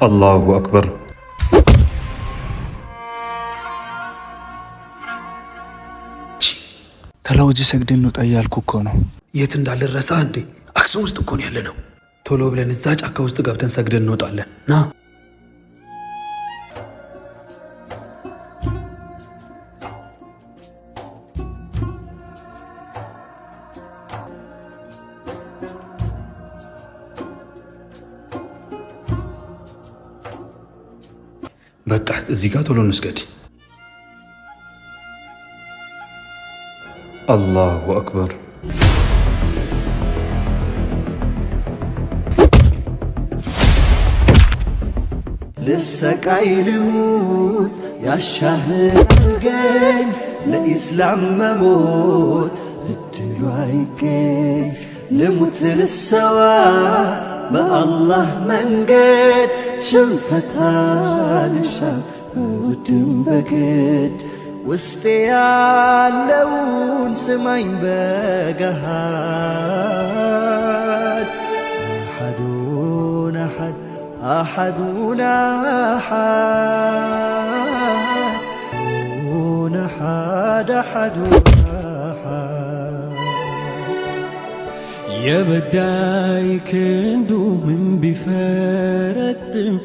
الله أكبر ተለውጂ ሰግደን ነው ጠያልኩ እኮ ነው። የት እንዳልረሳ እንዴ? አክሱም ውስጥ እኮ ነው ያለነው። ቶሎ ብለን እዛ ጫካ ውስጥ ገብተን ሰግደን እንወጣለን። ና በቃ እዚህ ጋር ቶሎ እንስገድ። الله أكبر لسه قايلوت يا الشهر جاي لإسلام مموت الدلو هيجي نموت للسوا بقى الله منجد شنفتها لشام ودم بجد ውስጤ ያለውን ስማኝ በገሃድ አሐዱን አሐድ አሐዱን አሐድ አሐዱን አሐድ የበዳይ ክንዱ ምን ቢፈረጥም